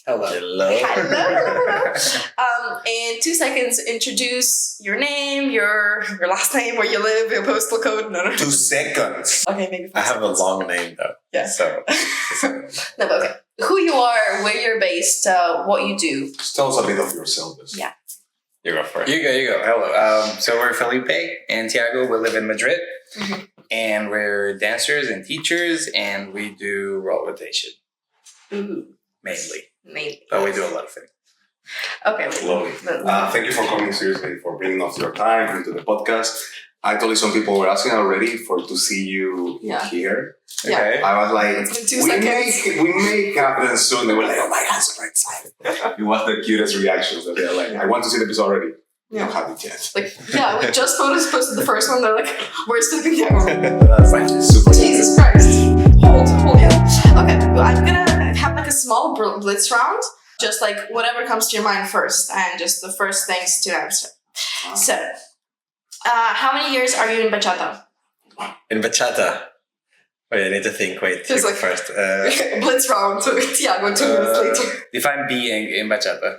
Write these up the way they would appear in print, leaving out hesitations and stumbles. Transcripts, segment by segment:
Hello. In 2 seconds, introduce your name, your last name, where you live, your postal code. No. 2 seconds. Okay, maybe 5 I have seconds. a long name though. Yeah. So. No, but okay. Who you are, where you're based, what you do. Just tell us a bit of yourself. Yeah. You go first. You go. Hello. So we're Felipe and Tiago. We live in Madrid. Mm-hmm. And we're dancers and teachers, and we do role rotation. Ooh. Mainly. Maybe. But we do a lot of things. Okay. Lovely. Thank you for coming, seriously, for bringing us your time into the podcast. Actually, some people were asking already to see you here. Yeah. Okay. I was like, It's been 2 seconds. we may happen soon. They were like, oh my God, super excited. It was the cutest reactions. That they're like, I want to see the episode already. We don't have it yet. Like, yeah, we just posted the first one. They're like, where's Felipe Tiago? That's like Super Jesus Christ. Hold yeah. Okay, I'm gonna have like a small blitz round. Just like whatever comes to your mind first. And just the first things to answer. So, how many years are you in Bachata? in Bachata. Wait, I need to think. Wait, you Just go like- first. Blitz round. Tiago, 2 minutes later. Define being in Bachata.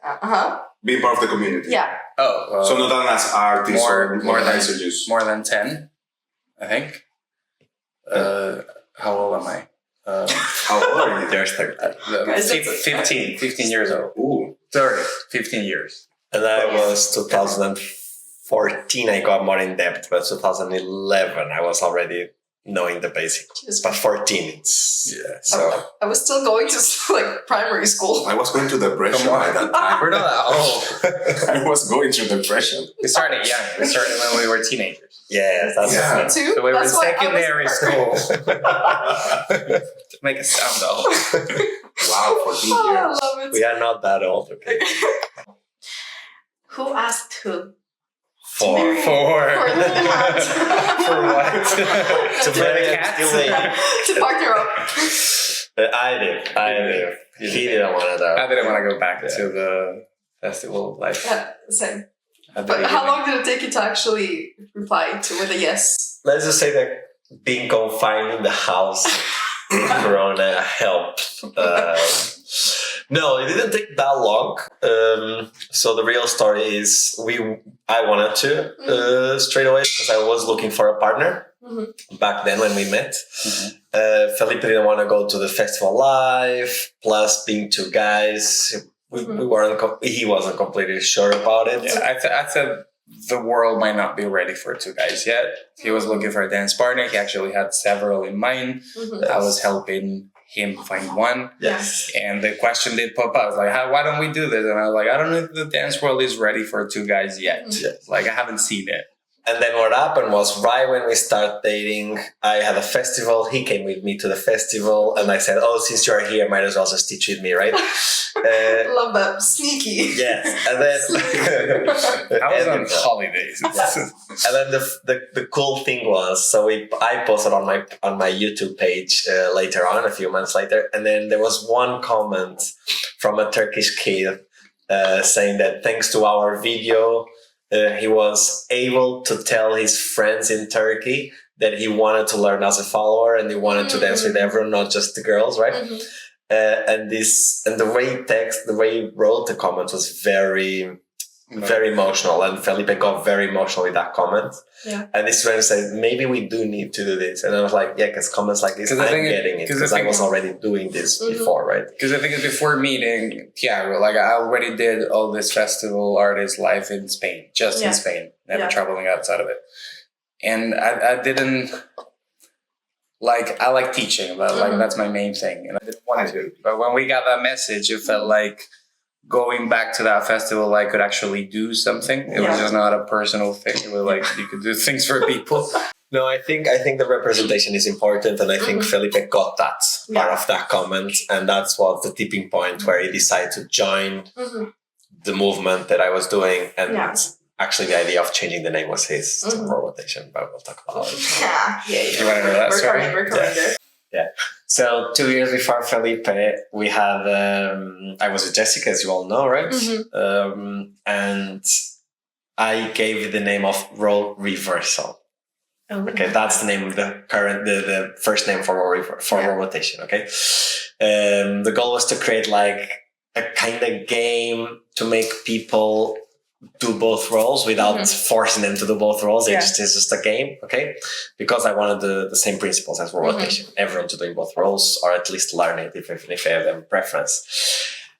Uh-huh. Being part of the community. Yeah. Oh. So not only as artists or more than just more than 10, I think. How old am I? how old are you? There's 30. Guys, that's- 15 years old. Ooh. 15 years. And that was 2014. I got more in depth, but 2011 I was already knowing the basics. Just- But 14, it's so. I was still going to like primary school. I was going to depression Come on. by that time. We're not that old. I was going through depression. We started young. We started when we were teenagers. Yeah, that's Yeah. Me too. So we were in That's why I was secondary perfect. school. Make it sound old. Wow, 14 Oh, I years. love it. We are not that old, okay? Who asked who? For marry. For For what? to play the play cats? to partner up. I did. He didn't want to I know. didn't want to go back to the festival life. Yeah, same. at the But how beginning. long did it take you to actually reply to with a yes? Let's just say that being confined in the house, Corona helped. No, it didn't take that long. So the real story is I wanted to straight away because I was looking for a partner back then when we met. Felipe didn't want to go to the festival live. Plus, being two guys, we weren't. He wasn't completely sure about it. Yeah, I said the world might not be ready for two guys yet. He was looking for a dance partner. He actually had several in mind. I was helping him find one. Yes. And the question did pop up. I was like, why don't we do this? And I was like, I don't know if the dance world is ready for two guys yet. Yes. Like, I haven't seen it. And then what happened was right when we started dating, I had a festival. He came with me to the festival, and I said, "Oh, since you're here, might as well just teach with me, right?" Love that. Sneaky. Yes. And then I was on holidays. And then the cool thing was, so I posted on my YouTube page later on, a few months later, and then there was one comment from a Turkish kid saying that thanks to our video, he was able to tell his friends in Turkey that he wanted to learn as a follower and he wanted to dance with everyone, not just the girls, right? And the way he wrote the comment was very, very emotional, and Felipe got very emotional with that comment. Yeah. And his friend said, maybe we do need to do this. And I was like, yeah, because comments like this, I'm getting it, because I was already doing this before, right? Because I think before meeting Tiago, like I already did all this festival artist life in Spain, just in Spain, never traveling outside of it. And I didn't, like, I like teaching, but like that's my main thing. And I didn't want to. But when we got that message, it felt like going back to that festival, I could actually do something. It was just not a personal thing. It was like you could do things for people. No, I think the representation is important, and I think Felipe got that part of that comment, and that's what the tipping point where he decided to join the movement that I was doing, and actually the idea of changing the name was his rotation, but we'll talk about it. You want to know that story? We're coming there. Yeah. So 2 years before Felipe, we had I was with Jessica, as you all know, right? And I gave the name of role reversal. Okay, that's the name of the first name for role rotation. Okay, the goal was to create like a kind of game to make people do both roles without forcing them to do both roles. It's just a game, okay? Because I wanted the same principles as rotation. Everyone to doing both roles, or at least learn it even if they have them preference.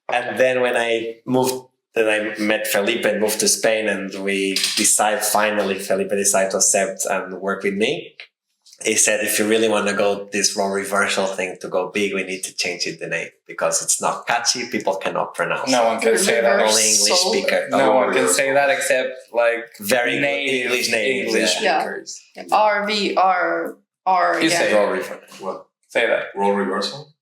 And then when I met Felipe and moved to Spain, and Felipe decided to accept and work with me. He said, if you really want to go this role reversal thing to go big, we need to change the name because it's not catchy. People cannot pronounce. No one can say that. Only English speaker. No one can say that except like very native English speakers. RVR. You say role reversal. What? Say that. Role reversal.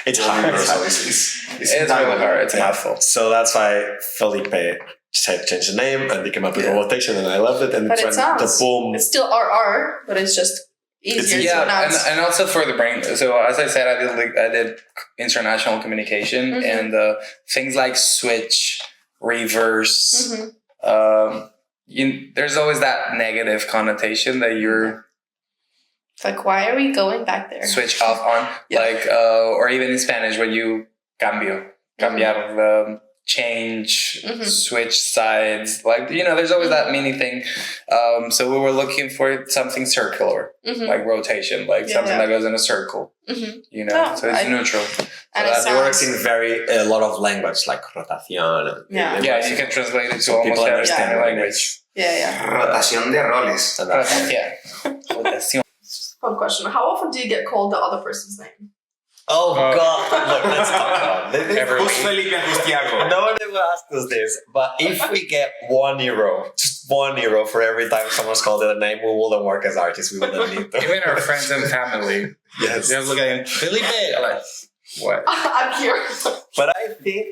It's hard. It's really hard. It's a mouthful. So that's why Felipe said change the name, and they came up with rotation, and I loved it. And but it sounds, the boom. it's still RR, but it's just easier to pronounce. And also for the brain. So as I said, I did international communication and things like switch, reverse. There's always that negative connotation that you're. It's like, why are we going back there? Switch off on, like, or even in Spanish when you cambiar, change, switch sides. Like, there's always that mini thing. So we were looking for something circular, like rotation, like something that goes in a circle. So it's neutral. And it works in a lot of language, like rotación. You can translate it to almost every language. Rotación de roles. Rotación. Fun question. How often do you get called the other person's name? Oh, God. Look, let's talk about it. Who's Felipe and who's Tiago? No one ever asked us this, but if we get €1, just €1 for every time someone's called it a name, we wouldn't work as artists. We wouldn't need to. Even our friends and family. Yes. They look at him, Felipe. I'm like, what? I'm here. But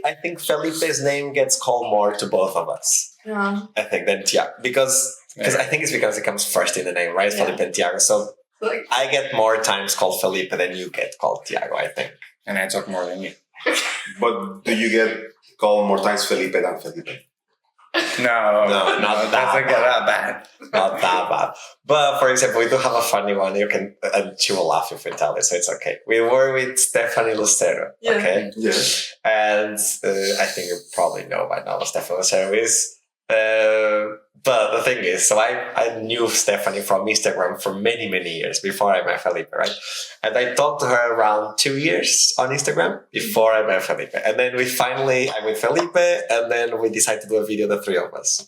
I think Felipe's name gets called more to both of us. Yeah. I think than Tiago. Because I think it's because it comes first in the name, right? Yeah. Felipe and Tiago. So I get more times called Felipe than you get called Tiago, I think. And I talk more than you. But do you get called more times Felipe than Felipe? No, not that bad. Not that bad. But for example, we do have a funny one. And she will laugh if we tell it, so it's okay. We were with Stephanie Lucero, okay? Yeah. And I think you probably know by now what Stephanie Lucero is. But the thing is, so I knew Stephanie from Instagram for many, many years before I met Felipe, right? And I talked to her around 2 years on Instagram before I met Felipe. And then I met Felipe, and then we decided to do a video, the three of us.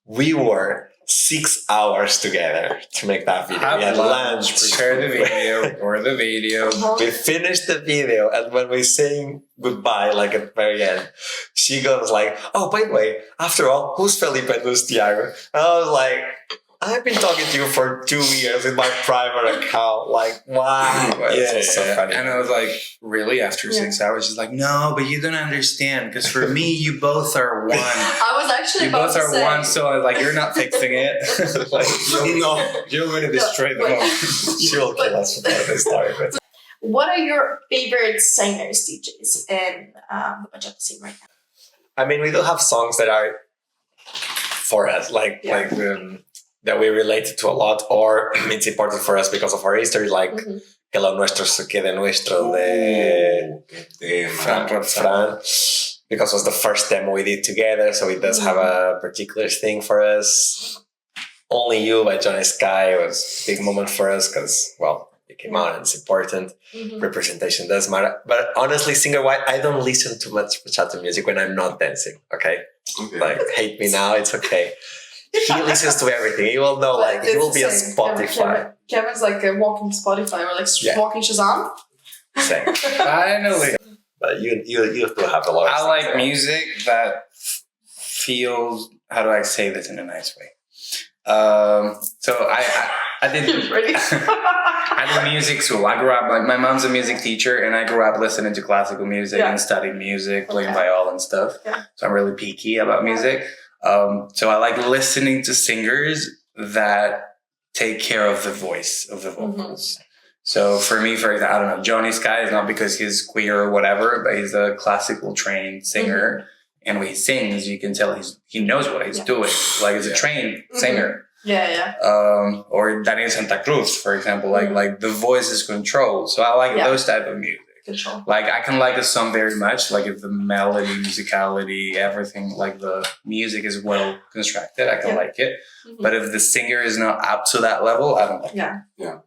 We were 6 hours together to make that video. We had lunch, prepare the video, or the video. We finished the video, and when we saying goodbye, like at the very end, she goes like, "Oh, by the way, after all, who's Felipe and who's Tiago?" And I was like, "I've been talking to you for 2 years in my private account." Like, wow. Yeah, so funny. And I was like, really? After 6 hours? She's like, no, but you don't understand. Because for me, you both are one. I was actually about to say. You both are one, so I was like, you're not fixing it. Like, no, you're going to destroy the moment. She will kill us for this story. But. What are your favorite singers, DJs, in the bachata scene right now? I mean, we do have songs that are for us, that we related to a lot, or it's important for us because of our history, like Que lo nuestro se quede nuestro de Fran, because it was the first demo we did together, so it does have a particular thing for us. Only You by Johnny Sky was a big moment for us because, well, it came out and it's important. Representation does matter. But honestly, singer-wise, I don't listen to much bachata music when I'm not dancing, okay? Like, hate me now, it's okay. He listens to everything. He will know, like, he will be on Spotify. Kevin's like a walking Spotify or like walking Shazam. Same. I know. But you do have a lot of I like music that feels, how do I say this in a nice way? So I did Ready? I did music school. I grew up, like, my mom's a music teacher, and I grew up listening to classical music and studying music, playing violin and stuff. Yeah. So I'm really picky about music. So I like listening to singers that take care of the voice, of the vocals. So for me, for example, I don't know, Johnny Sky is not because he's queer or whatever, but he's a classical trained singer. And when he sings, you can tell he knows what he's doing. Like, he's a trained singer. Or Daniel Santa Cruz, for example, like the voice is controlled. So I like those type of music. control. Like I can like a song very much, like if the melody, musicality, everything, like the music is well constructed, I can like it. Mm-hmm. But if the singer is not up to that level, I don't like it.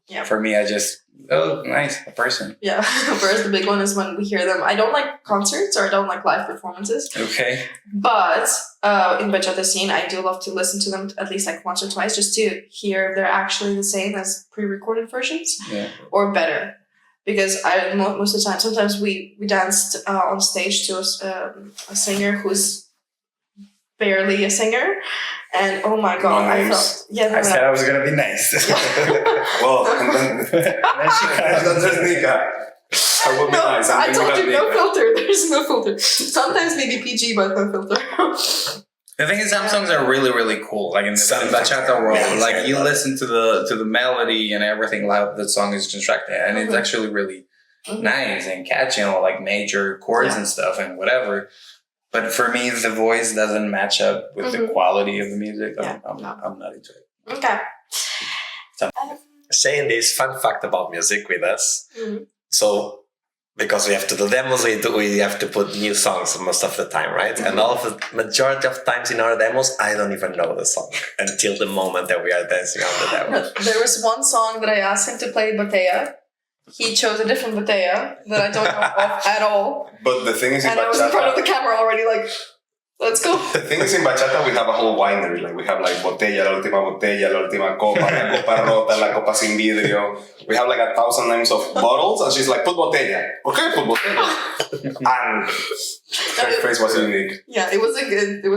Yeah. For me, I just, oh, nice, a person. Yeah. Whereas the big one is when we hear them. I don't like concerts or I don't like live performances. Okay. But in bachata scene, I do love to listen to them at least like once or twice just to hear if they're actually the same as pre-recorded versions or better. Because most of the time, sometimes we danced on stage to a singer who's barely a singer. And oh my god, I felt I said I was gonna be nice. Well, and then there's Nika. I will be nice. I told you no filter. There's no filter. Sometimes maybe PG, but no filter. The thing is, some songs are really, really cool. Like in the bachata world, like you listen to the melody and everything, like the song is constructed, and it's actually really nice and catchy, like major chords and stuff and whatever. But for me, the voice doesn't match up with the quality of the music. I'm not into it. Okay. So, saying this fun fact about music with us. So, because we have to do demos, we have to put new songs most of the time, right? And all of the majority of times in our demos, I don't even know the song until the moment that we are dancing on the demo. There was one song that I asked him to play Botella. He chose a different botella that I don't know of at all. But the thing is, and I was in front of the camera already, like, let's go. The thing is, in bachata, we have a whole winery. Like, we have like botella, la última copa, la copa rota, la copa sin vidrio. We have like 1,000 names of bottles, and she's like, put botella. Okay, put botella. And her face was unique. Yeah, it was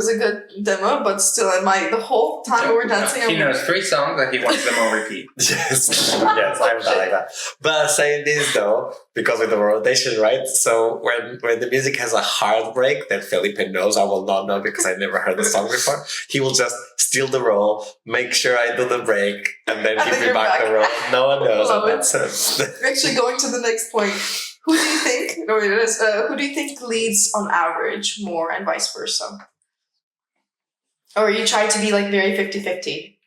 a good demo, but still, the whole time we were dancing, he knows 3 songs and he wants them on repeat. Yes, I'm not like that. But saying this though, because with the rotation, right? So when the music has a hard break that Felipe knows, I will not know because I never heard the song before. He will just steal the roll, make sure I do the break, and then give me back the roll. No one knows, and that's it. Actually, going to the next point. Who do you think? Who do you think leads on average more, and vice versa? Or you try to be like very 50-50?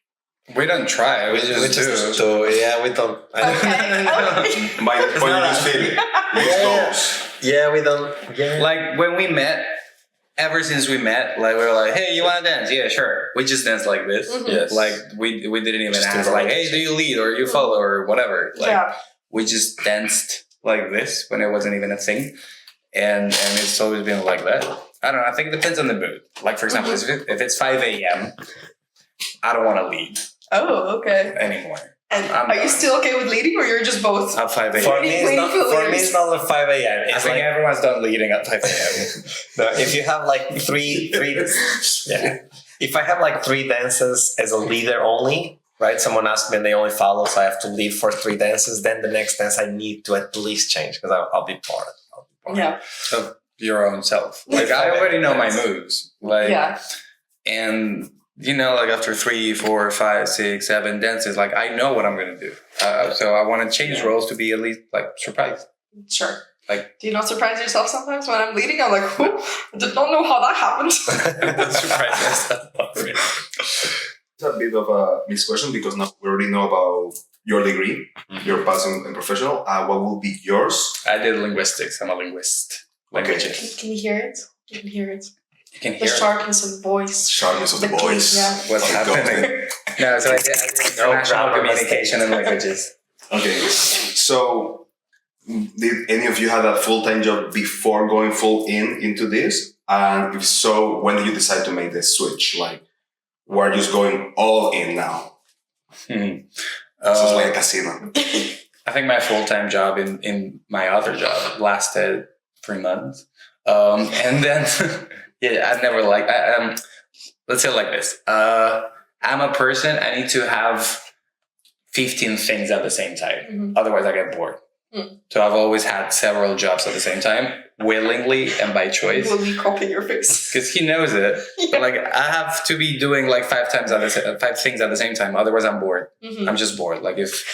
We don't try. We just do. Yeah, we don't. Okay. But you just feel it. Yeah, we don't. Yeah. Like when we met, ever since we met, like we were like, hey, you want to dance? Yeah, sure. We just danced like this. Yes. Like we didn't even ask like, hey, do you lead or you follow or whatever. Like we just danced like this when it wasn't even a thing. And it's always been like that. I don't know. I think it depends on the mood. Like, for example, if it's 5 a.m., I don't want to lead. Oh, okay. Anymore. And are you still okay with leading, or you're just both? At 5 a.m. For me, it's not at 5 a.m. I think everyone's done leading at 5 a.m. No, if you have like three yeah. If I have like 3 dances as a leader only, right? Someone asked me and they only follow, so I have to lead for 3 dances. Then the next dance I need to at least change because I'll be bored. Yeah. Of your own self. Like I already know my moves. Like and you know, like after 3, 4, 5, 6, 7 dances, like I know what I'm gonna do. So I want to change roles to be at least like surprised. Sure. Like, do you not surprise yourself sometimes when I'm leading? I'm like, I did not know how that happened. Surprise myself. It's a bit of a mixed question because now we already know about your degree, your past and professional. What will be yours? I did linguistics. I'm a linguist. Languages. Can you hear it? You can hear it. You can hear the sharpness of the voice. Sharpness of the voice. Yeah. What's happening? No, so I did international communication and languages. Okay. So, did any of you have a full-time job before going full into this? And if so, when did you decide to make the switch? Like, we're just going all in now. So it's like a casino. I think my full-time job in my other job lasted 3 months. And then, I've never liked, let's say it like this. I'm a person, I need to have 15 things at the same time. Otherwise I get bored. So I've always had several jobs at the same time, willingly and by choice. Will you copy your face? Because he knows it. But like I have to be doing like 5 things at the same time. Otherwise I'm bored. I'm just bored. Like if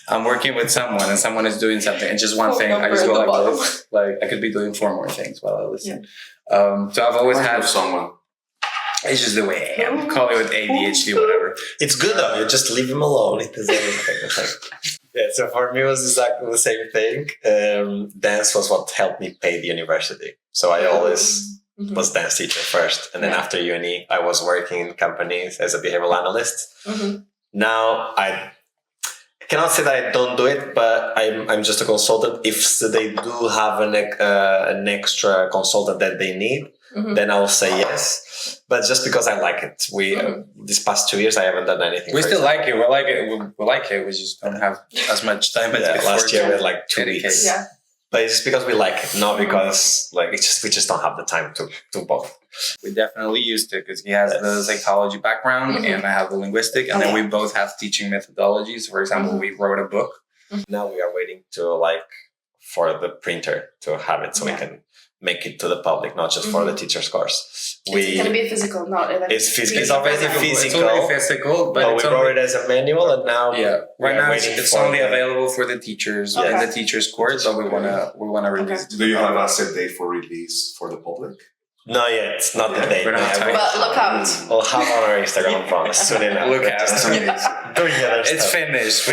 I'm working with someone and someone is doing something and just one thing, I just go like this. Like I could be doing 4 more things while I listen. So I've always had someone. It's just the way I am. Call it with ADHD, whatever. It's good though. You just leave him alone. It does everything. Yeah, so for me it was exactly the same thing. Dance was what helped me pay the university. So I always was dance teacher first, and then after uni, I was working in companies as a behavioral analyst. Now I cannot say that I don't do it, but I'm just a consultant. If they do have an extra consultant that they need, then I'll say yes. But just because I like it, these past 2 years I haven't done anything. We still like it. We like it. We like it. We just don't have as much time as before. Last year we had like 2 weeks. Yeah. But it's just because we like it, not because we just don't have the time to do both. We definitely used it because he has the psychology background and I have the linguistic, and then we both have teaching methodologies. For example, we wrote a book. Now we are waiting for the printer to have it so we can make it to the public, not just for the teacher's course. It's going to be physical, not electronic. It's physical. It's already physical. It's already physical, but we wrote it as a manual, and now right now it's only available for the teachers in the teachers' course. So we wanna release it. Do you have a set date for release for the public? Not yet. Not the date. But look out. We'll have on our Instagram promise soon enough. Look out. It's stuff. finished.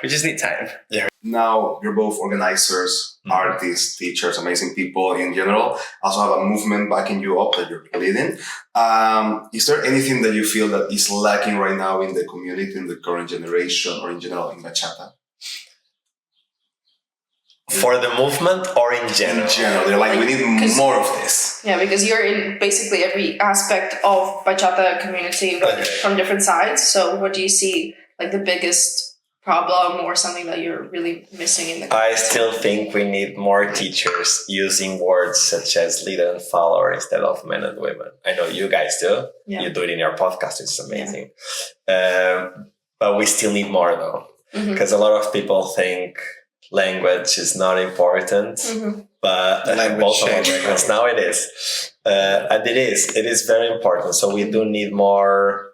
We just need time. Yeah. Now you're both organizers, artists, teachers, amazing people in general. Also have a movement backing you up that you're leading. Is there anything that you feel that is lacking right now in the community, in the current generation, or in general in bachata? For the movement or in general? In general, they're like, we need more of this. Yeah, because you're in basically every aspect of bachata community, but from different sides. So what do you see like the biggest problem or something that you're really missing in the community? I still think we need more teachers using words such as leader and follower instead of men and women. I know you guys do. Yeah. You do it in your podcast, which is amazing. But we still need more though. Because a lot of people think language is not important, but because now it is. And it is very important. So we do need more.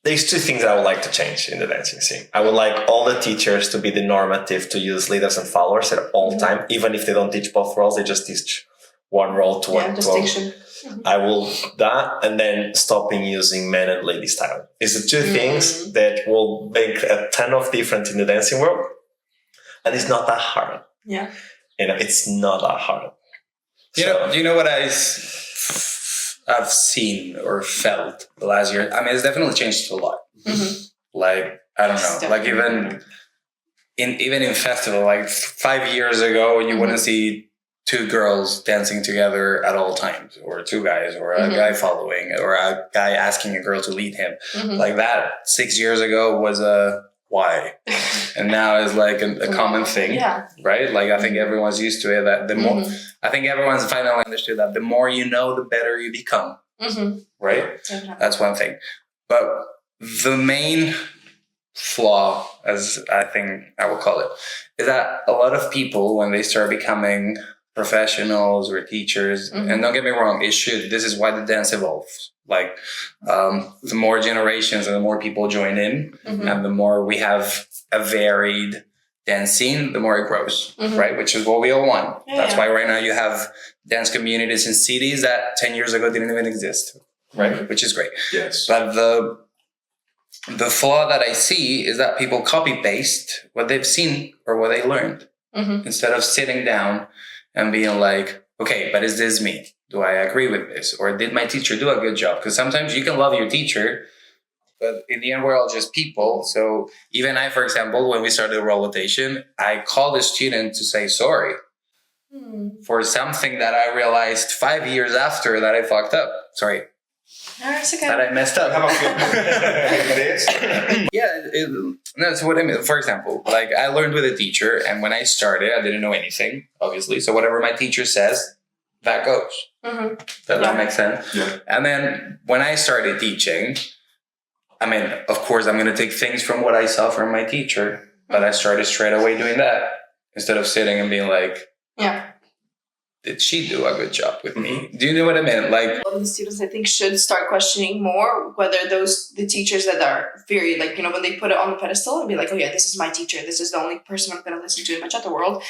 There's two things I would like to change in the dancing scene. I would like all the teachers to be the normative to use leaders and followers at all time, even if they don't teach both roles, they just teach one role to one. Distinction. I will that, and then stopping using men and lady style. It's the two things that will make a ton of difference in the dancing world, and it's not that hard. Yeah, it's not that hard. You know what I've seen or felt the last year? I mean, it's definitely changed a lot. Like, I don't know, like even in festival, like 5 years ago, you wouldn't see two girls dancing together at all times, or two guys, or a guy following, or a guy asking a girl to lead him. Like that 6 years ago was a why, and now is like a common thing, right? Like I think everyone's used to it. That the more, I think everyone's finally understood that the more you know, the better you become, right? That's one thing. But the main flaw, as I think I will call it, is that a lot of people, when they start becoming professionals or teachers, and don't get me wrong, it should. This is why the dance evolves. Like the more generations and the more people join in, and the more we have a varied dance scene, the more it grows, right? Which is what we all want. That's why right now you have dance communities in cities that 10 years ago didn't even exist, right? Which is great. Yes. But the flaw that I see is that people copy paste what they've seen or what they learned instead of sitting down and being like, okay, but is this me? Do I agree with this? Or did my teacher do a good job? Because sometimes you can love your teacher, but in the end, we're all just people. So even I, for example, when we started rotation, I called a student to say sorry for something that I realized 5 years after that I fucked up. Sorry. No, it's okay. That I messed up. Have a feel like this. That's what I mean. For example, like I learned with a teacher, and when I started, I didn't know anything, obviously. So whatever my teacher says, that goes. Does that make sense? Yeah. And then when I started teaching, I mean, of course, I'm going to take things from what I saw from my teacher, but I started straight away doing that instead of sitting and being like, did she do a good job with me? Do you know what I mean? Like, a lot of the students, I think, should start questioning more whether the teachers that are very, like, when they put it on the pedestal and be like, oh yeah, this is my teacher, this is the only person I'm going to listen to in bachata world,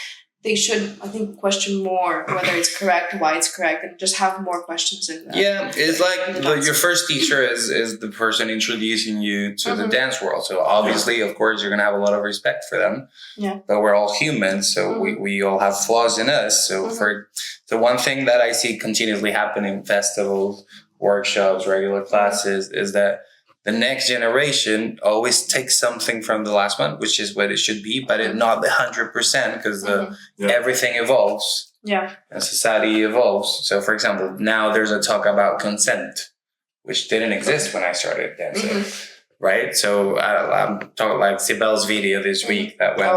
they should, I think, question more whether it's correct, why it's correct, and just have more questions in that. Yeah, it's like your first teacher is the person introducing you to the dance world. So obviously, of course, you're going to have a lot of respect for them. Yeah. But we're all humans, so we all have flaws in us. So for the one thing that I see continuously happen in festivals, workshops, regular classes is that the next generation always takes something from the last one, which is what it should be, but it not 100% because everything evolves. Yeah. And society evolves. So, for example, now there's a talk about consent, which didn't exist when I started dancing, right? So I'm talking like Sibel's video this week that went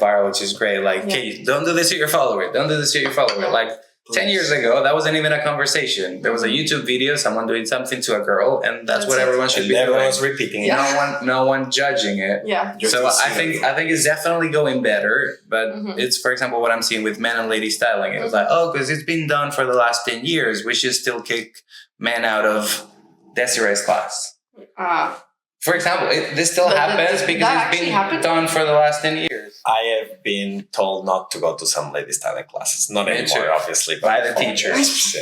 viral, which is great. Like, hey, don't do this to your follower. Don't do this to your follower. Like, 10 years ago, that wasn't even a conversation. There was a YouTube video, someone doing something to a girl, and that's what everyone should be doing. Everyone was repeating it. No one judging it. Yeah. So I think it's definitely going better, but it's, for example, what I'm seeing with men and lady styling. It was like, because it's been done for the last 10 years, we should still kick men out of Desiree's class. For example, this still happens because it's been done for the last 10 years. I have been told not to go to some lady styling classes. Not anymore, obviously. By the teachers.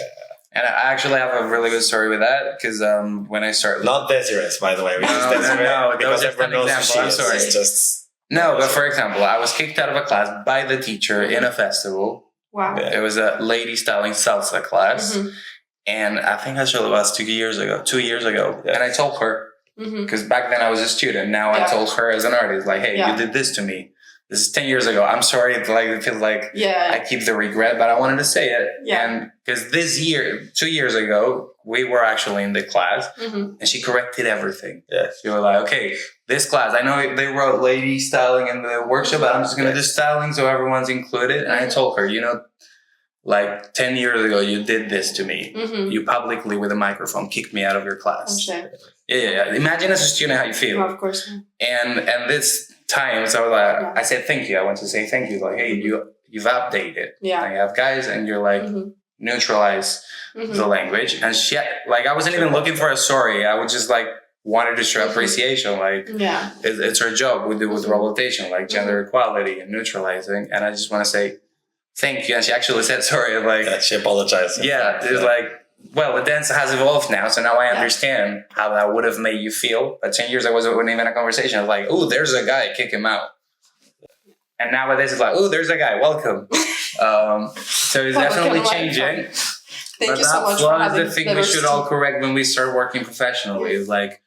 And I actually have a really good story with that because when I started... Not Desiree's, by the way. No, that was just an example. I'm sorry. No, but for example, I was kicked out of a class by the teacher in a festival. Wow. It was a lady styling salsa class. And I think actually it was 2 years ago. Yeah. And I told her, because back then I was a student. Now I told her as an artist, like, hey, you did this to me. This is 10 years ago. I'm sorry. It feels like I keep the regret, but I wanted to say it. Yeah. And because this year, 2 years ago, we were actually in the class and she corrected everything. Yeah. She was like, okay, this class, I know they wrote lady styling in the workshop, but I'm just going to do styling so everyone's included. And I told her, like 10 years ago, you did this to me. You publicly with a microphone kicked me out of your class. Yeah. Imagine as a student how you feel. Well, of course. And this time, so like, I said thank you. I went to say thank you. Like, hey, you've updated. Yeah. I have guys, and you're like neutralize the language. And she, like, I wasn't even looking for a sorry. I was just like wanted to show appreciation. Like, it's her job. We do with rotation, like gender equality and neutralizing. And I just want to say thank you. And she actually said sorry. Like, she apologized. Yeah, it's like, well, the dance has evolved now, so now I understand how that would have made you feel. But 10 years ago, it wasn't even a conversation. I was like, oh, there's a guy, kick him out. And nowadays, it's like, oh, there's a guy, welcome. So it's definitely changing. Thank you so much for having the thing we should all correct when we start working professionally is like,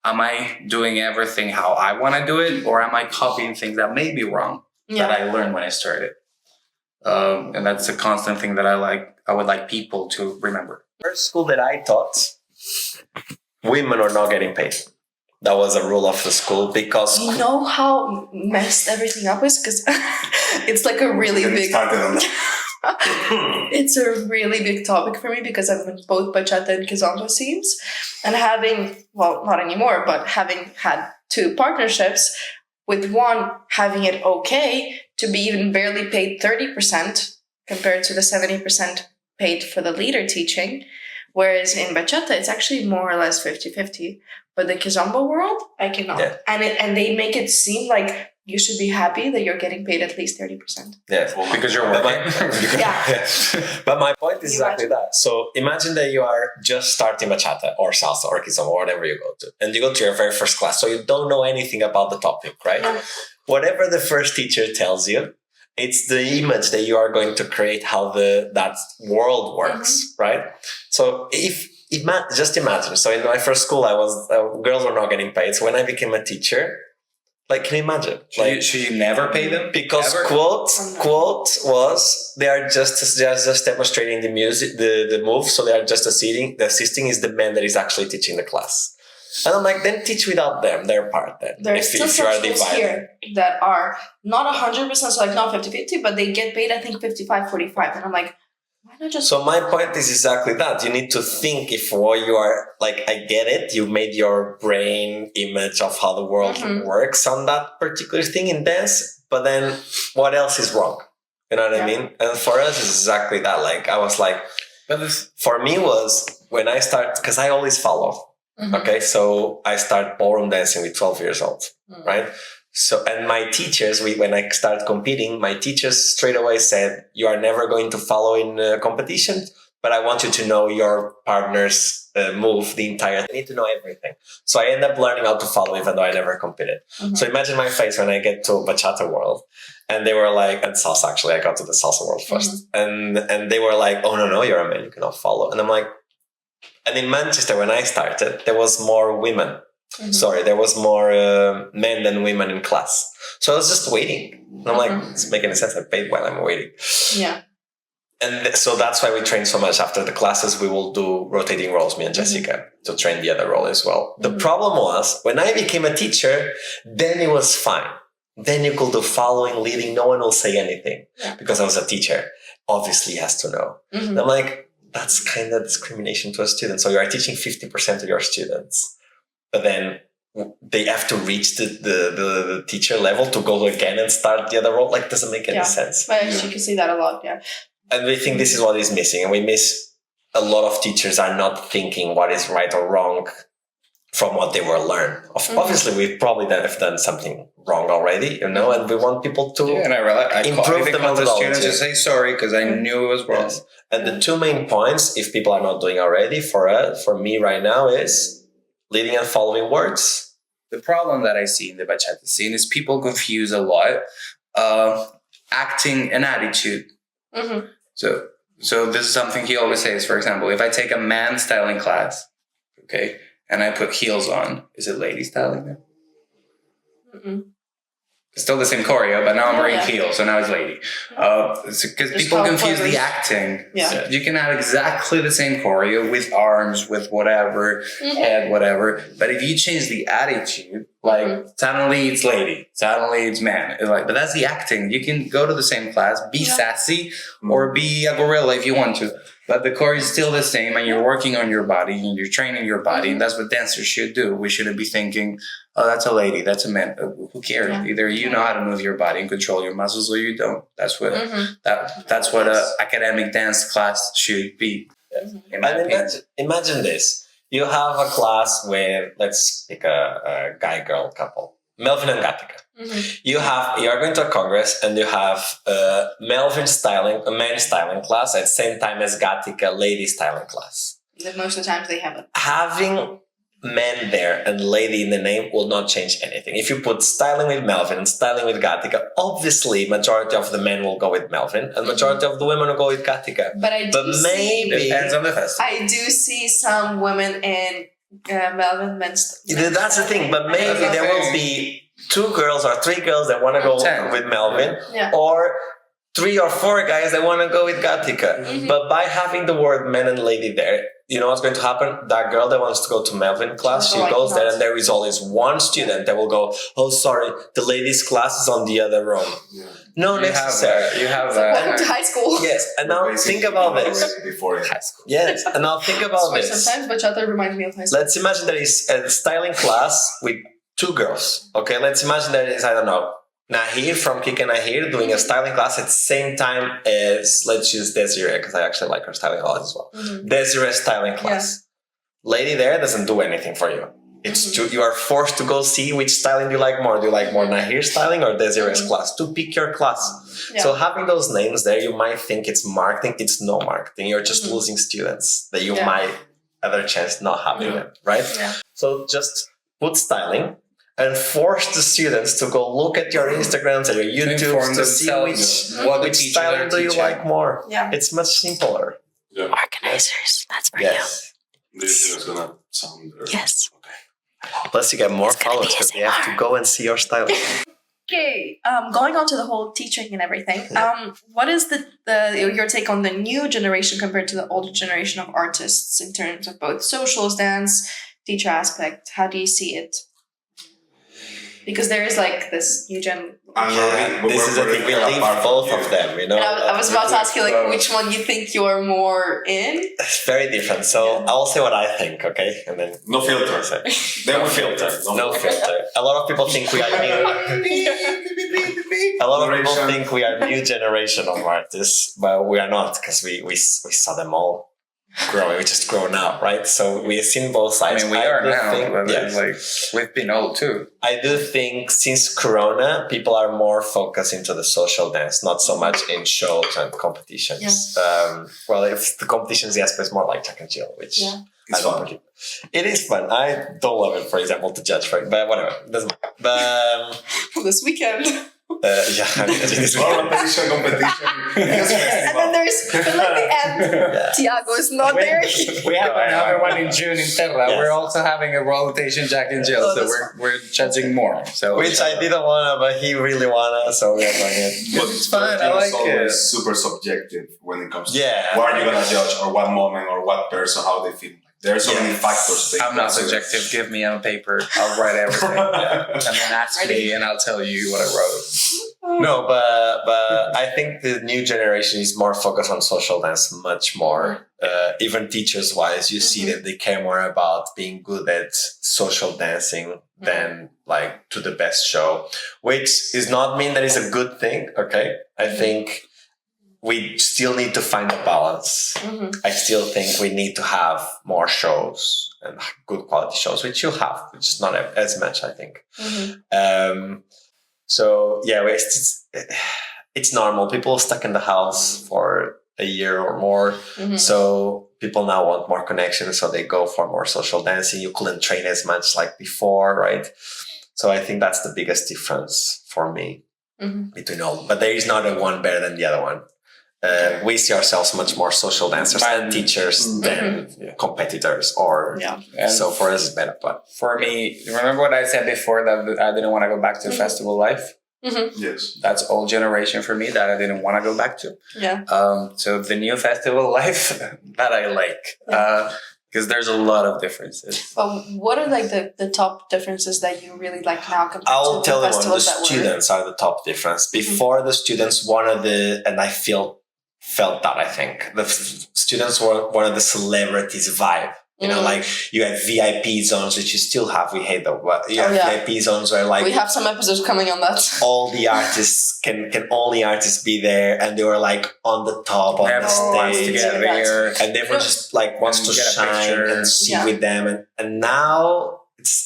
am I doing everything how I want to do it? Or am I copying things that may be wrong that I learned when I started? And that's a constant thing that I would like people to remember. First school that I taught, women are not getting paid. That was a rule of the school because... You know how messed everything up is? Because it's like a really big... It's a really big topic for me because I've been both bachata and kizomba scenes. And having, well, not anymore, but having had 2 partnerships, with one having it okay to be even barely paid 30% compared to the 70% paid for the leader teaching. Whereas in bachata, it's actually more or less 50-50. But the kizomba world, I cannot. Yeah. And they make it seem like you should be happy that you're getting paid at least 30%. Yeah, because you're working. But my point is exactly that. So imagine that you are just starting bachata or salsa or kizomba or whatever you go to. And you go to your very first class. So you don't know anything about the topic, right? Yeah. Whatever the first teacher tells you, it's the image that you are going to create how that world works, right? So just imagine. So in my first school, girls were not getting paid. So when I became a teacher, like, can you imagine? Should you never pay them? Because quote was they are just demonstrating the music, the move. So they are just assisting. The assisting is the man that is actually teaching the class. And I'm like, then teach without them, their part then. There's still some schools here that are not 100%, so like not 50-50, but they get paid, I think, 55-45. And I'm like, why not just... So my point is exactly that. You need to think if what you are, like, I get it. You made your brain image of how the world works on that particular thing in dance. But then what else is wrong? You know what I mean? And for us, it's exactly that. Like, I was like, for me was when I start, because I always follow. Okay, so I start ballroom dancing with 12 years old, right? So, and my teachers, when I started competing, my teachers straight away said, you are never going to follow in a competition, but I want you to know your partner's move the entire. I need to know everything. So I end up learning how to follow even though I never competed. So imagine my face when I get to Bachata World and they were like, and salsa actually, I got to the salsa world first. And they were like, oh no, you're a man, you cannot follow. And I'm like, and in Manchester when I started, there was more women. Sorry, there was more men than women in class. So I was just waiting. And I'm like, it's making sense. I paid while I'm waiting. Yeah. And so that's why we train so much. After the classes, we will do rotating roles, me and Jessica, to train the other role as well. The problem was when I became a teacher, then it was fine. Then you could do following, leading. No one will say anything because I was a teacher. Obviously, he has to know. And I'm like, that's kind of discrimination to a student. So you are teaching 50% of your students, but then they have to reach the teacher level to go again and start the other role. Like, doesn't make any sense. But you can see that a lot, And we think this is what is missing. And we miss a lot of teachers are not thinking what is right or wrong from what they were learned. Obviously, we've probably have done something wrong already, and we want people to and I realized I improve the called the methodology. students to say sorry because I knew it was wrong. Yes. And the two main points, if people are not doing already, for me right now is leading and following words. The problem that I see in the bachata scene is people confuse a lot acting and attitude. So this is something he always says. For example, if I take a man styling class, okay, and I put heels on, is it lady styling then? It's still the same choreo, but now I'm wearing heels, so now it's lady. Because people confuse the acting. Yeah. You can have exactly the same choreo with arms, with whatever, head, whatever. But if you change the attitude, like suddenly it's lady, suddenly it's man. It's like, but that's the acting. You can go to the same class, be sassy, or be a gorilla if you want to. But the core is still the same, and you're working on your body, and you're training your body, and that's what dancers should do. We shouldn't be thinking, oh, that's a lady, that's a man. Who cares? Either you know how to move your body and control your muscles, or you don't. That's what that's what a academic dance class should be. In my opinion. Imagine this: you have a class with, let's pick a guy-girl couple, Melvin and Gatica. You are going to a congress and you have Melvin styling, a man styling class at the same time as Gatica, lady styling class. Most of the times they have it. Having men there and lady in the name will not change anything. If you put styling with Melvin and styling with Gatica, obviously majority of the men will go with Melvin and majority of the women will go with Gatica. But maybe depends on the festival. I do see some women in Melvin men's. That's the thing, but maybe there will be 2 girls or 3 girls that want to go with Melvin, or 3 or 4 guys that want to go with Gatica. But by having the word man and lady there, you know what's going to happen? That girl that wants to go to Melvin class, she goes there and there is always one student that will go, oh, sorry, the ladies class is on the other room. No, necessary. You have welcome to high school. Yes, and now think about this. Before high school. Yes, and now think about this. Sometimes bachata reminds me of high school. Let's imagine there is a styling class with 2 girls. Okay, let's imagine there is, I don't know, Nahir from Kika Nahir doing a styling class at the same time as, let's use Desiree, because I actually like her styling a lot as well. Desiree styling class. Lady there doesn't do anything for you. It's you are forced to go see which styling you like more. Do you like more Nahir styling or Desiree's class? To pick your class. So having those names there, you might think it's marketing. It's no marketing. You're just losing students that you might have a chance not having them, right? So just put styling and force the students to go look at your Instagrams and your YouTubes to see which styling do you like more. It's much simpler. Organizers, that's for Do you think it's gonna sound better? Yes. Okay. Plus you get more followers because they have to go and see your styling. Okay, going on to the whole teaching and everything, what is your take on the new generation compared to the older generation of artists in terms of both socials, dance, teacher aspect? How do you see it? Because there is like this new gen. This is a thing. We leave both of them, you know. And I was about to ask you like which one you think you are more in. It's very different. So I'll say what I think, okay, and then no filter. No filter. No filter. A lot of people think we are new. A lot of people think we are new generation of artists, but we are not because we saw them all. growing. We just grown up, right? So we've seen both I sides. mean, we are do now, think- but yes. like we've been old too. I do think since Corona, people are more focused into the social dance, not so much in shows and competitions. Well, if the competitions, yes, but it's more like Jack and Jill, which It's I don't fun. really. It is fun. I don't love it, for example, to judge for it, but whatever. Doesn't matter. But This weekend. yeah, I mean, this Competition. And then there's Felipe and Tiago is not there. We have another one in June in Terra. Yes. We're also having a rotation Jack and Jill, Oh, so that's we're judging more. So which I didn't wanna, but he really wanna, so we're doing it. But It's fun, I judging like is always it. super subjective when it comes to Yeah. what are you gonna judge, or what moment, or what person, how they feel. There are so many factors. They I'm not consider. subjective. Give me on paper. I'll write everything. And then ask me, and I'll tell you what I wrote. No, but I think the new generation is more focused on social dance, much more. Even teachers wise, you see that they care more about being good at social dancing than like to the best show, which is not mean that it's a good thing. Okay, I think we still need to find a balance. I still think we need to have more shows and good quality shows, which you have, which is not as much, I think. So yeah, it's normal. People are stuck in the house for a year or more. So people now want more connection. So they go for more social dancing. You couldn't train as much like before, right? So I think that's the biggest difference for me between all. But there is not a one better than the other one. We see ourselves much more social dancers and teachers than competitors, or And so for us it's better. But for me, remember what I said before that I didn't want to go back to festival life? Yes. That's old generation for me that I didn't want to go back to. So the new festival life that I like, because there's a lot of differences. But what are like the top differences that you really like now compared I'll to tell the you one, the festivals that were? students are the top difference. Before the students, and I felt that, I think. The students were one of the celebrities vibe. You know, like you had VIP zones, which you still have. We hate that. But you have VIP zones where like we have some episodes coming on that. all the artists can only artists be there, and they were like on the top on the Everyone wants to stage. get there. And everyone just like wants to Get a shine picture. and see with them. And now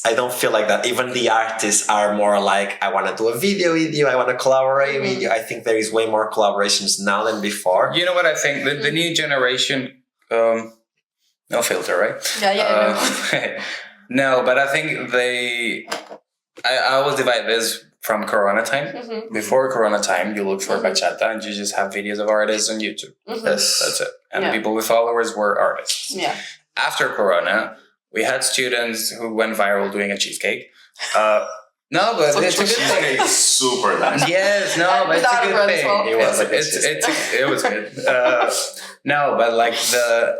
I don't feel like that. Even the artists are more like, I want to do a video with you. I want to collaborate with you. I think there is way more collaborations now than before. You know what I think? The new generation, no filter, right? No, but I think I always divide this from Corona time. Before Corona time, you look for bachata and you just have videos of artists on YouTube. Yes. That's it. And the people with followers were artists. After Corona, we had students who went viral doing a cheesecake. No, but it's a good thing. It's super nice. Yes, no, but it's a good thing. Well. It was It was good. No, but like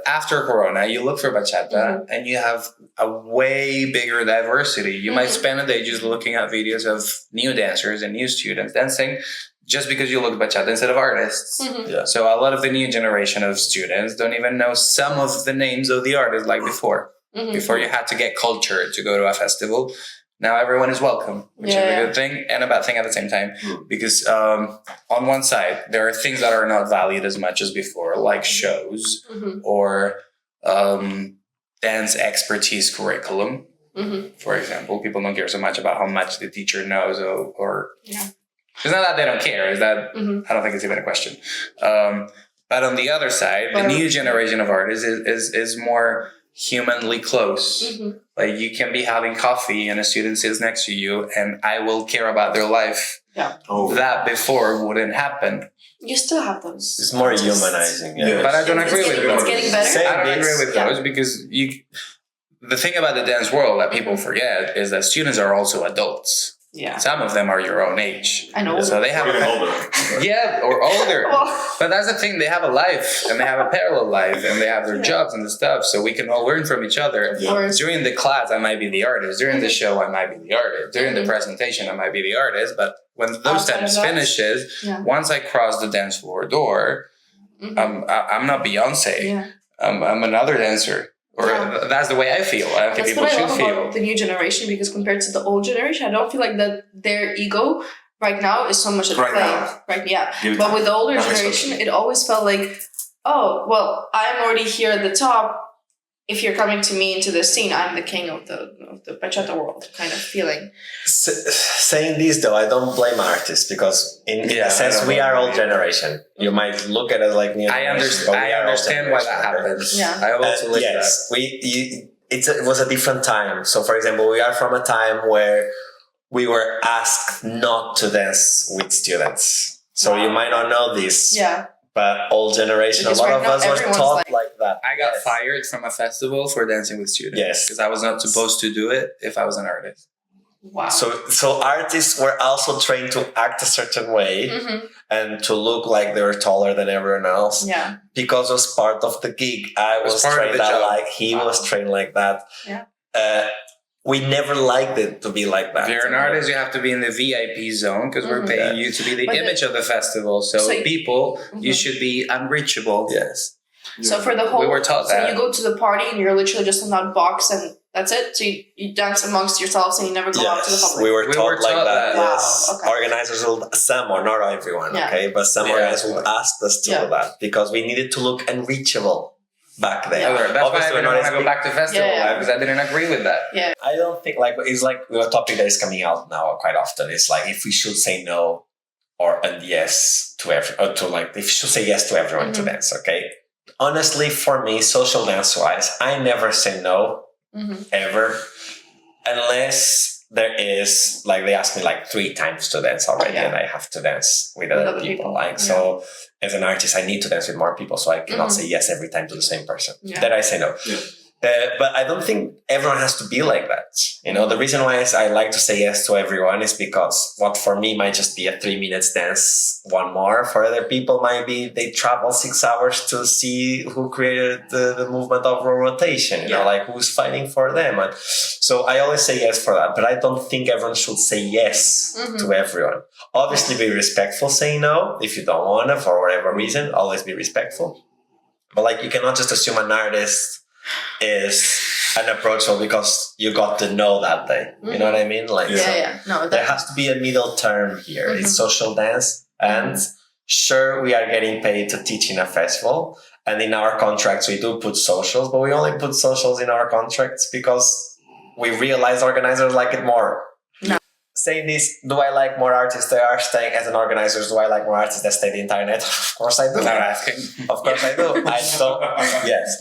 after Corona, you look for bachata and you have a way bigger diversity. You might spend a day just looking at videos of new dancers and new students dancing just because you look at bachata instead of artists. So a lot of the new generation of students don't even know some of the names of the artists like before. Before you had to get cultured to go to a festival. Now everyone is welcome, which is a good thing and a bad thing at the same time. Because on one side, there are things that are not valued as much as before, like shows or dance expertise curriculum. For example, people don't care so much about how much the teacher knows or it's not that they don't care, it's that I don't think it's even a question. But on the other side, the new generation of artists is more humanly close. Like you can be having coffee and a student sits next to you and I will care about their life. That before wouldn't happen. You still have those. It's more humanizing. But I don't agree with those. It's getting better. I don't agree with those because the thing about the dance world that people forget is that students are also adults. Some of them are your own age. I know. So they have older. or older. But that's the thing. They have a life and they have a parallel life and they have their jobs and the stuff. So we can all learn from each other. During the class, I might be the artist. During the show, I might be the artist. During the presentation, I might be the artist. But when those times finishes, once I cross the dance floor door, I'm not Beyonce. I'm another dancer. Or that's the way I feel. I think people should feel. About the new generation, because compared to the old generation, I don't feel like that their ego right now is so much at play. But with the older generation, it always felt like oh, well, I'm already here at the top. If you're coming to me into the scene, I'm the king of the bachata world kind of feeling. Saying this though, I don't blame artists because in a sense we are old generation. You might look at it like new. I understand why that happens. Yeah. I also like yes, that. it was a different time. So, for example, we are from a time where we were asked not to dance with students. So you might not know this. Yeah. But old generation, Because a lot right of now us were everyone's taught like that. I got fired from a festival for dancing with students. Yes. Because I was not supposed to do it if I was an artist. Wow. So artists were also trained to act a certain way and to look like they were taller than everyone else. Yeah. Because it was part of the gig. I was trained that like he was trained like that. Yeah. We never liked it to be like that. If you're an artist, you have to be in the VIP zone because we're paying you to be the image of the festival. So people, you should be unreachable. Yes. So for the whole, we were taught that. you go to the party and you're literally just in that box and that's it. So you dance amongst yourselves and you never go out to the public. We were taught like that. Wow. Yes. Okay. Organizers will, some or not everyone, okay, but some organizers would ask us to do that because we needed to look unreachable back then. That's why I didn't want to go back to festival life because I didn't agree with that. Yeah. I don't think it's like a topic that is coming out now quite often. It's like if we should say no and yes to if we should say yes to everyone to dance. Okay. Honestly, for me, social dance wise, I never say no ever, unless there is like they ask me like 3 times to dance already, and I have to dance with other people. So. As an artist, I need to dance with more people, so I cannot say yes every time to the same person. Then I say no. Yeah. But I don't think everyone has to be like that. The reason why I like to say yes to everyone is because what for me might just be a 3 minutes dance, one more. For other people might be they travel 6 hours to see who created the movement of rotation, like who's fighting for them. And so I always say yes for that, but I don't think everyone should say yes to everyone. Obviously be respectful, say no. If you don't want to, for whatever reason, always be respectful. But like you cannot just assume an artist is unapproachable because you got to know that day. You know what I mean? Like, No, there has to be a middle term here. It's social dance, and sure, we are getting paid to teach in a festival, and in our contracts we do put socials, but we only put socials in our contracts because we realize organizers like it more. Saying this, do I like more artists that are staying as an organizer? Do I like more artists that stay the entire night? Of course I do. Without asking. Of course I do.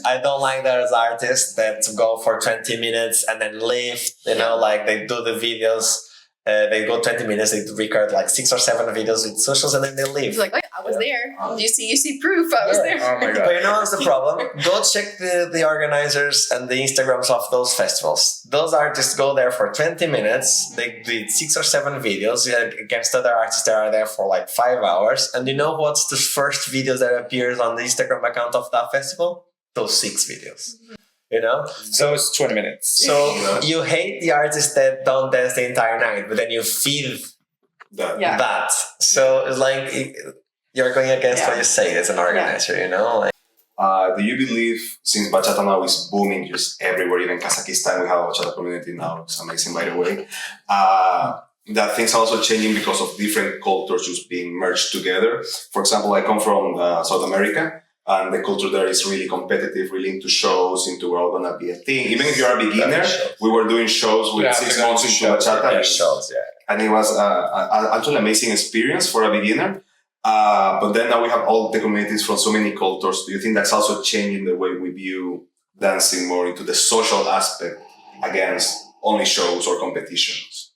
I don't like there's artists that go for 20 minutes and then leave, like they do the videos. They go 20 minutes, they record like 6 or 7 videos with socials and then they leave. It's like, I was there. You see proof I was there. Oh my God. But what's the problem? Go check the organizers and the Instagrams of those festivals. Those artists go there for 20 minutes. They did 6 or 7 videos against other artists that are there for like 5 hours. And you know what's the first videos that appears on the Instagram account of that festival? Those 6 videos. So it's 20 minutes. So you hate the artists that don't dance the entire night, but then you feed that. So it's like you're going against what you say as an organizer, Do you believe, since bachata now is booming just everywhere, even Kazakhstan, we have a bachata community now, it's amazing by the way, that things are also changing because of different cultures just being merged together? For example, I come from South America, and the culture there is really competitive, really into shows, into we're all gonna be a thing. Even if you're a beginner, we were doing shows with 6 months into bachata. And it was actually an amazing experience for a beginner. But then now we have all the communities from so many cultures. Do you think that's also changing the way we view dancing more into the social aspect against only shows or competitions?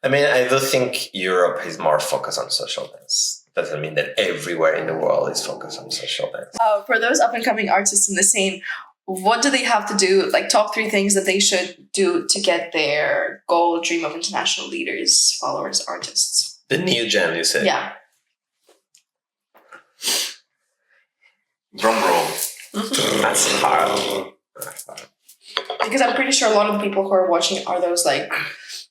I mean, I do think Europe is more focused on social dance. Doesn't mean that everywhere in the world is focused on social dance. For those up and coming artists in the scene, what do they have to do? Like top 3 things that they should do to get their goal, dream of international leaders, followers, artists. The new gen, you said? Yeah. Drum roll. That's hard. Because I'm pretty sure a lot of the people who are watching are those like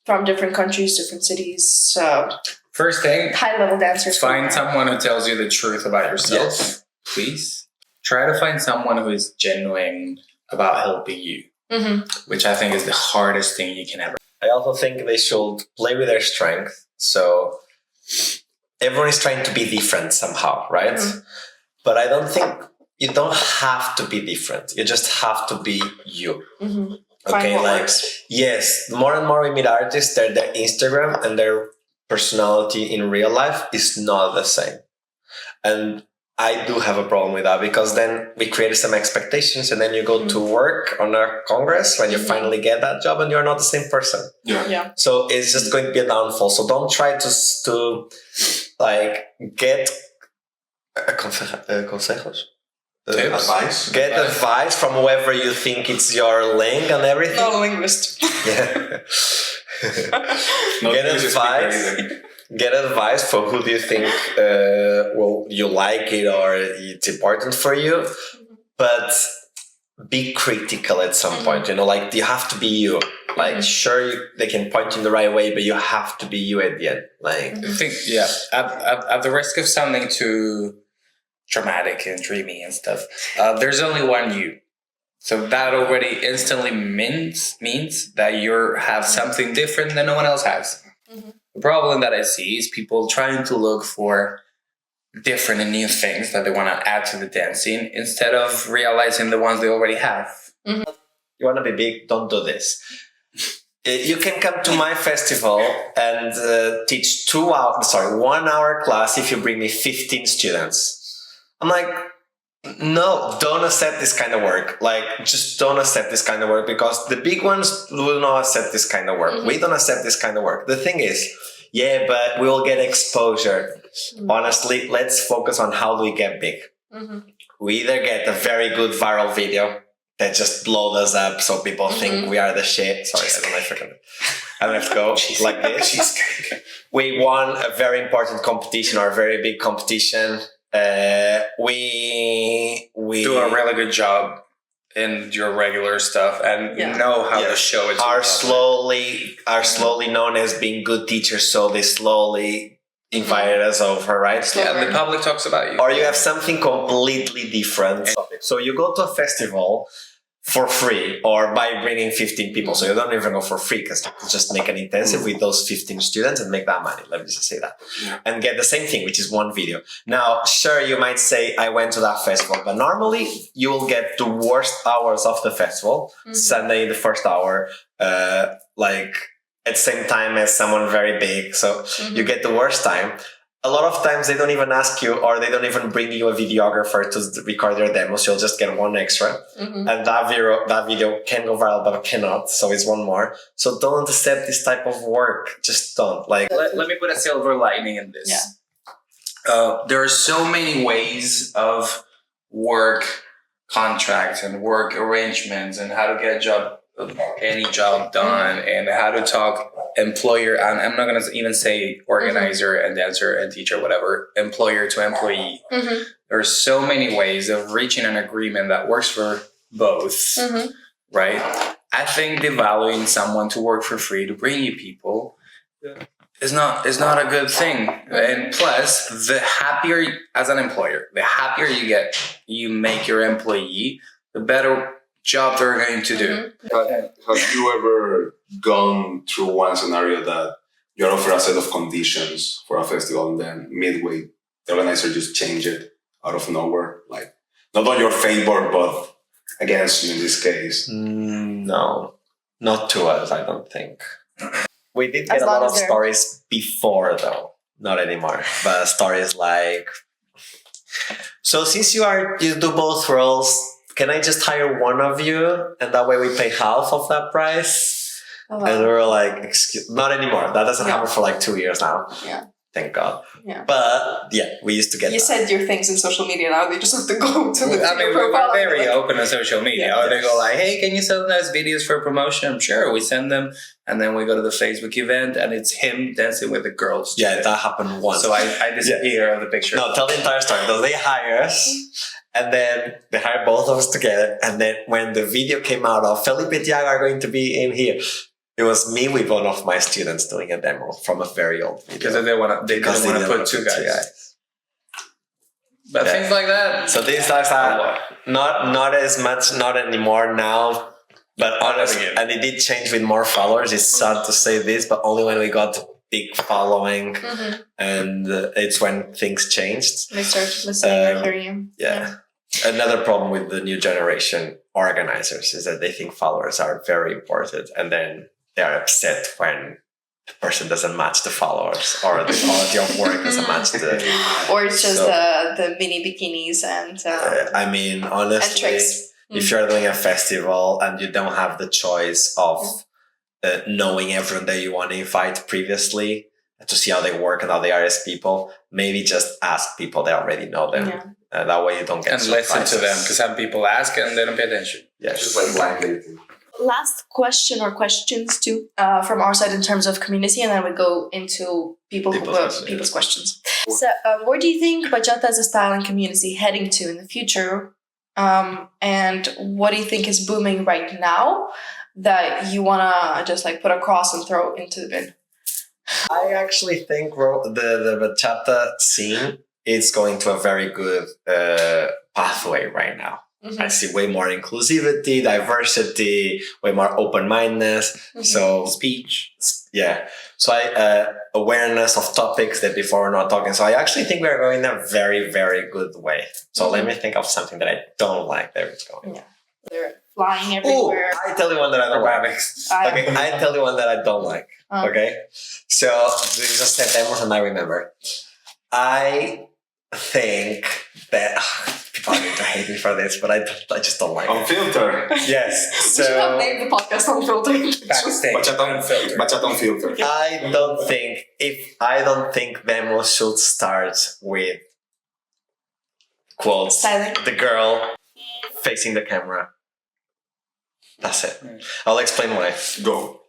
from different countries, different cities. So first thing, high-level dancers. Find someone who tells you the truth about yourself, please. Try to find someone who is genuine about helping you, which I think is the hardest thing you can ever. I also think they should play with their strength. So everyone is trying to be different somehow, right? But I don't think you don't have to be different. You just have to be you. Mm-hmm. Okay, Find what like works. yes, more and more we meet artists, their Instagram and their personality in real life is not the same. And I do have a problem with that because then we create some expectations and then you go to work on a congress when you finally get that job and you're not the same person. Yeah. So it's just going to be a downfall. So don't try to like get consejos. Advice. Get advice from whoever you think it's your lane and everything. Not a linguist. Yeah. Not Get music speaker advice. either. Get advice for who do you think you like it or it's important for you, but be critical at some point. You know, like you have to be you. Like sure, they can point you in the right way, but you have to be you at the end. Like I think, at the risk of sounding too dramatic and dreamy and stuff, there's only one you. So that already instantly means that you have something different that no one else has. Mm-hmm. The problem that I see is people trying to look for different and new things that they want to add to the dancing instead of realizing the ones they already have. Mm-hmm. you want to be big, don't do this. You can come to my festival and teach 1 hour class if you bring me 15 students. I'm like, no, don't accept this kind of work. Like, just don't accept this kind of work because the big ones will not accept this kind of work. Mm-hmm. We don't accept this kind of work. The thing is, yeah, but we will get exposure. Mm-hmm. Honestly, let's focus on how do we get big. Mm-hmm. We either get a very good viral video that just blows us up so people think we are the shit. Sorry, I don't have to go like this. Cheesecake. We won a very important competition or a very big competition. We do a really good job in your regular stuff and know how to show it. Are slowly known as being good teachers, so they slowly invited us over, right? Yeah, the public talks about you. Or you have something completely different. So you go to a festival for free or by bringing 15 people. So you don't even go for free because you just make an intensive with those 15 students and make that money. Let me just say that. Yeah. And get the same thing, which is one video. Now, sure, you might say, I went to that festival, but normally you will get the worst hours of the festival. Sunday, the first hour, like at the same time as someone very big. So you get the worst time. A lot of times they don't even ask you or they don't even bring you a videographer to record your demos. You'll just get one extra. And that video can go viral, but cannot. So it's one more. So don't accept this type of work. Just don't. Like, let me put a silver lining in this. Yeah. There are so many ways of work contracts and work arrangements and how to get any job done and how to talk employer, and I'm not going to even say organizer and dancer and teacher, whatever, employer to employee. There are so many ways of reaching an agreement that works for both, right? I think devaluing someone to work for free to bring you people is not a good thing. And plus, the happier, as an employer, the happier you make your employee, the better job they're going to do. Have you ever gone through one scenario that you're offered a set of conditions for a festival and then midway the organizer just changed it out of nowhere? Like, not on your favor, but against you in this case? No, not to us, I don't think. We did get a lot of stories before though, not anymore, but stories like, so since you do both roles, can I just hire one of you and that way we pay half of that price? Oh, wow. And we were like, not anymore. That doesn't happen for like 2 years now. Yeah. Thank God. Yeah. But yeah, we used to get You said your things in social media now. They just have to go to the profile. We're very open on social media. Or they go like, hey, can you send us videos for promotion? Sure, we send them. And then we go to the Facebook event and it's him dancing with the girls. Yeah, that happened once. So I disappear on the picture. No, tell the entire story. So they hire us. And then they hired both of us together. And then when the video came out of Felipe Tiago are going to be in here, it was me with one of my students doing a demo from a very old video. Because they didn't want to put two guys. But things like that. So these guys are not as much, not anymore now. But honestly, and it did change with more followers. It's sad to say this, but only when we got big following and it's when things changed. They started listening and hearing you. Yeah. Another problem with the new generation organizers is that they think followers are very important, and then they are upset when the person doesn't match the followers or the quality of work doesn't match the. Or it's just So- the mini bikinis and I mean, honestly, tricks. if you're doing a festival and you don't have the choice of knowing everyone that you want to invite previously to see how they work and how they are as people, maybe just ask people that already know them. Yeah. That way you don't get And surprises. listen to them, because some people ask and they don't pay attention. Yes. Just like blind dating. Last question or questions too from our side in terms of community, and then we go into people's questions. So, where do you think bachata as a style and community heading to in the future? And what do you think is booming right now that you wanna just like put across and throw into the bin? I actually think the bachata scene is going to a very good pathway right now. Mm-hmm. I see way more inclusivity, diversity, way more open-mindedness. Mm-hmm. So Speech. yeah, so awareness of topics that before we're not talking. So I actually think we're going in a very, very good way. So let me think of something that I don't like that it's going. Yeah. They're flying Oh, everywhere. I tell you one that I don't like. Robotics. Okay, I tell you one that I don't like. Okay, so this is September, and I remember. I think that people are going to hate me for this, but I just don't like it. Unfiltered. Yes, We should have so named the podcast Unfiltered. Backstage. Bachata Unfiltered. Bachata Unfiltered. I don't think demos should start with quotes. Styling. The girl facing the camera. That's it. Mm. I'll explain why. Go.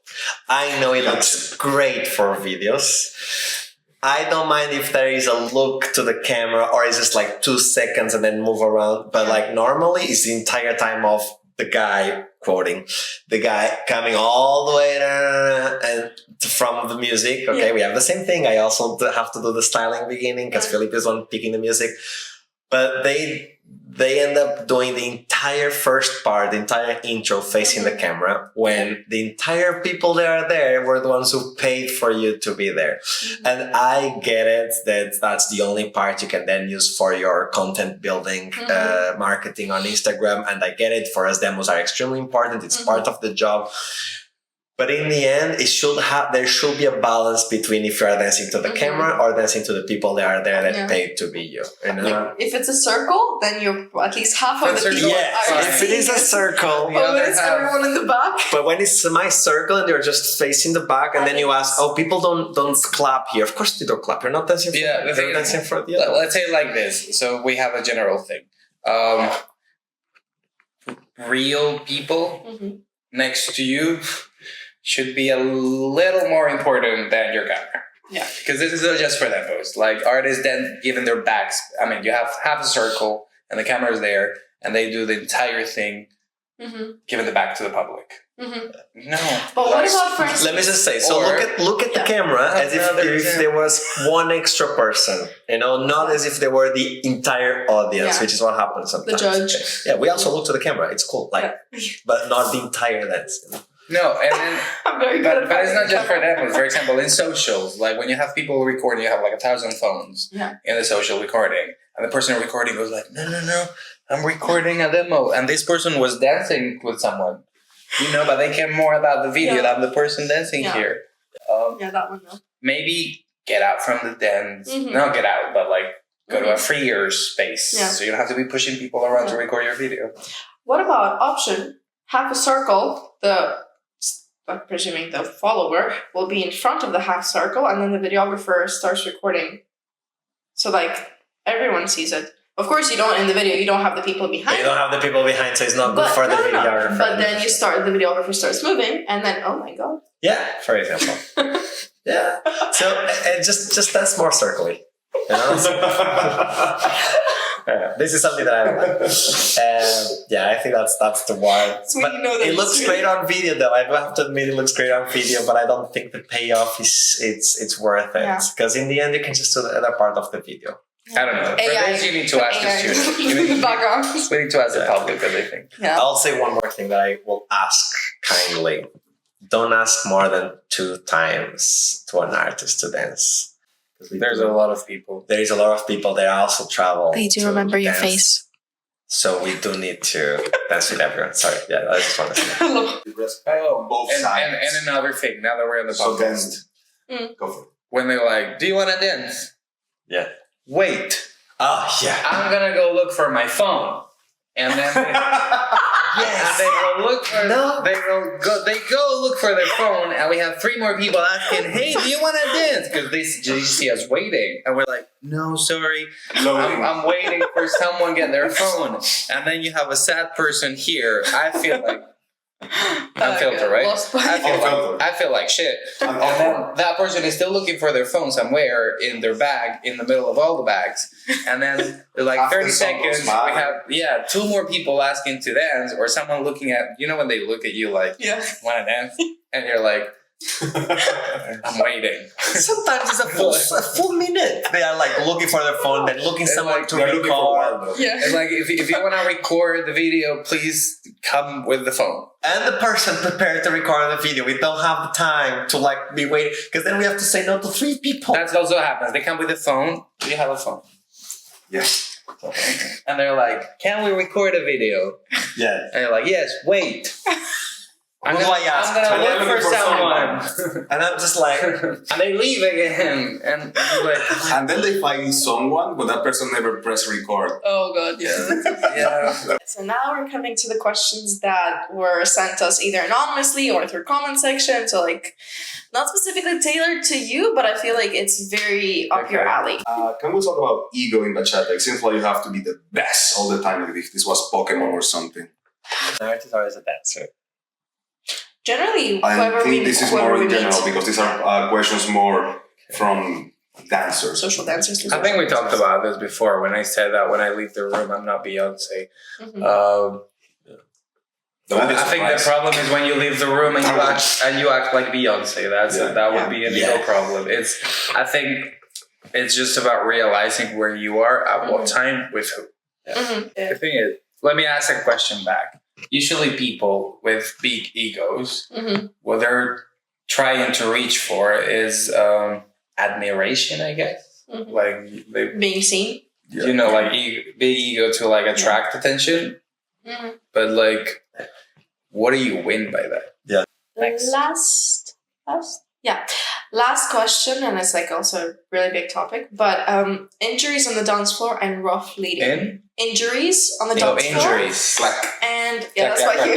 I know it looks great for videos. I don't mind if there is a look to the camera or it's just like 2 seconds and then move around. But like normally it's the entire time of the guy quoting, the guy coming all the way there and from the music. Okay, Yeah. we have the same thing. I also have to do the styling beginning because Felipe is one picking the music. But they end up doing the entire first part, the entire intro facing the camera when the entire people that are there were the ones who paid for you to be there. And I get it that that's the only part you can then use for your content building, marketing on Instagram. And I get it. For us, demos are extremely important. It's part of the job. But in the end, there should be a balance between if you are dancing to the camera or dancing to the people that are there that paid to be you. You know? Like, if it's a circle, then you're at least half of the circle, people Yes, are if it is a circle. But when it's everyone in the back, But when it's my circle and you're just facing the back, and then you ask, "Oh, people don't clap here." Of course they don't clap. You're not dancing. Yeah, the thing you're is- dancing for the other. Let's say it like this. So we have a general thing. Real people next to you should be a little more important than your camera. Yeah. Because this is not just for them post. Like artists then given their backs. I mean, you have half a circle and the camera is there and they do the entire thing giving the back to the public. No. But what about, for instance, Let me just say. So Or- look at the camera as if Another there was one extra person. You know, not as if they were the entire audience, Yeah. which is what happens the sometimes. judge? Yeah, we also look to the camera. It's cool, like, but not the entire dance. You know? No, and then I'm very good at but it's not just for finding them. For example, in socials, like when you have people recording, you have like 1,000 phones in the social recording, and the person recording goes like, no, I'm recording a demo, and this person was dancing with someone, you know, but they care more about the video than the person dancing here. Yeah, that one though. Maybe get out from the dance, Mhm. not get out, but like go to a freer space, Yeah. so you don't have to be pushing people around to record your video. What about option? Half a circle, I'm presuming the follower will be in front of the half circle, and then the videographer starts recording. So like everyone sees it. Of course, you don't in the video. You don't have the people But behind. you don't have the people behind, so it's not good for the no. videographer. But then the videographer starts moving, and then oh my god. Yeah, for example. Yeah. So just that's more circly. You know? This is something that I don't like. Yeah, I think that's the one. So But you know that it looks it's- great on video, though. I do have to admit, it looks great on video, but I don't think the payoff it's worth it. Yeah. Because in the end, you can just do the other part of the video. I don't know. For AI. this, you need to ask the students. You in the need, background. we need to ask the public what they think. Yeah. I'll say one more thing that I will ask kindly. Don't ask more than 2 times to an artist to dance. There's a lot of people. There is a lot of people that also travel. They do to remember your dance. face. So we do need to dance with everyone. Sorry, yeah, I just want to say. Respect both sides. And another thing, now that we're on the So then, podcast, go for it. when they're like, "Do you want to dance?" Yeah. Wait, Oh, yeah. I'm gonna go look for my phone, and then they, Yes. they will look for No. they go look for their phone, and we have 3 more people asking, "Hey, do you want to dance?" Because they see us waiting, and we're like, "No, sorry, I'm waiting for someone get their phone." And then you have a sad person here. I feel like unfiltered, right? I feel like shit. And then that person is still looking for their phone somewhere in their bag, in the middle of all the bags. And then like After 30 seconds, we someone's have 2 more people asking to dance, or someone looking at, when they look at you like, Yeah. "Want to dance?" And you're like, "I'm waiting." Sometimes it's a full minute. They are like looking for their phone, then looking It's someone like to They're looking for record. one, though. Yeah. It's like, if you want to record the video, please come with the phone. And the person prepared to record the video. We don't have the time to like be waiting, because then we have to say no to 3 people. That's also what happens. They come with a phone. Do you have a phone? Yes. And they're like, "Can we record a video?" Yeah. And you're like, "Yes, wait. I'm Who do I ask? gonna I'm look looking for for someone." And I'm just like, And they leave again. And you're like, And then they find someone, but that person never press record. Oh god, yeah. yeah. So now we're coming to the questions that were sent us either anonymously or through comment section. So like, not specifically tailored to you, but I feel like it's very up your Okay. alley. Can we talk about ego in bachata? It seems like you have to be the best all the time, like if this was Pokemon or something. an artist or as a dancer? Generally, I whoever think we this is whoever more we in general meet, because these are questions more from dancers. social dancers. I think we talked about this before when I said that when I leave the room, I'm not Beyonce. Mhm. That would be a I think the surprise. problem is when you leave the room and you act like Beyonce. That would be an ego problem. I think it's just about realizing where you are at what time with who. Mhm. The thing is, let me ask a question back. Usually, people with big egos, Mhm. what they're trying to reach for is admiration, I guess. Mhm. Like they, Being seen. like big ego to like attract attention. Mhm. But like, what do you win by that? Thanks. Last question, and it's like also a really big topic, but injuries on the dance floor and rough leading. Injuries on the dance floor. Injuries. And that's what I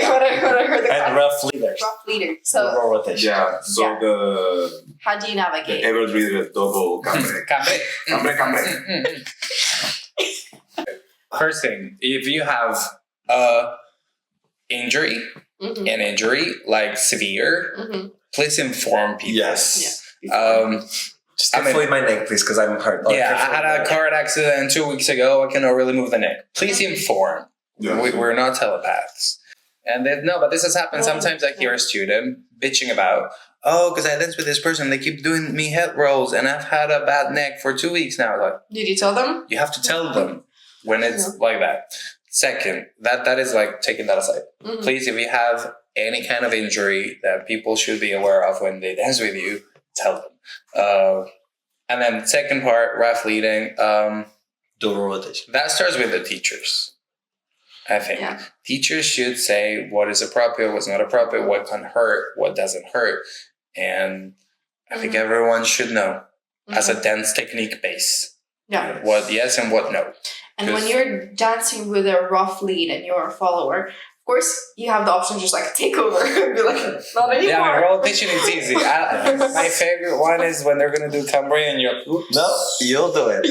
heard the And rough leaders. rough leading. So Roll rotation. Yeah, so Yeah. how do you the navigate? ever reader double cambre. Cambre. Cambre. First thing, if you have a injury, Mhm. an injury like severe, Mhm. please inform people. Yes. Just I careful mean- with my neck, please, because I'm hurt. Yeah, I had a car accident 2 weeks ago. I cannot really move the neck. Please inform. Yeah. We're not telepaths. And then, no, but this has happened. Sometimes I hear a student bitching about, "Oh, because I danced with this person, they keep doing me head rolls, and I've had a bad neck for 2 weeks now." Like, Did you tell them? you have to tell them when it's like that. Second, that is like taking that aside. Mhm. Please, if you have any kind of injury that people should be aware of when they dance with you, tell them. And then second part, rough leading, Double rotation. that starts with the teachers. I think Yeah. teachers should say what is appropriate, what's not appropriate, what can hurt, what doesn't hurt, and I think everyone should know as a dance technique base Yeah. what yes and what no. And when you're dancing with a rough lead and you're a follower, of course, you have the option to just like take over and be like, not anymore. Yeah, roll pitching is easy. My favorite one is when they're gonna do cambre and you're No, you'll do it.